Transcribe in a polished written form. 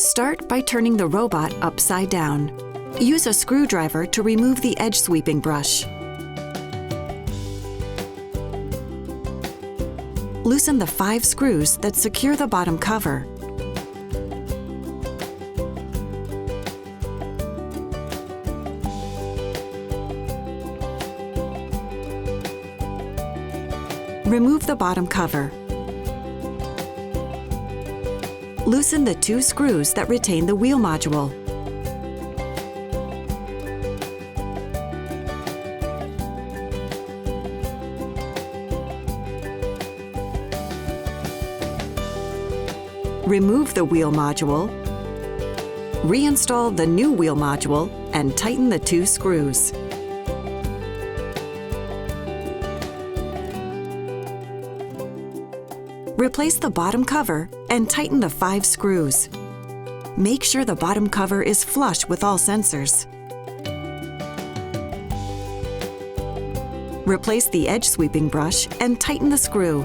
Start by turning the robot upside down. Use a screwdriver to remove the edge sweeping brush. Loosen the 5 screws that secure the bottom cover. Remove the bottom cover. Loosen the 2 screws that retain the wheel module. Remove the wheel module. Reinstall the new wheel module and tighten the 2 screws. Replace the bottom cover and tighten the 5 screws. Make sure the bottom cover is flush with all sensors. Replace the edge sweeping brush and tighten the screw.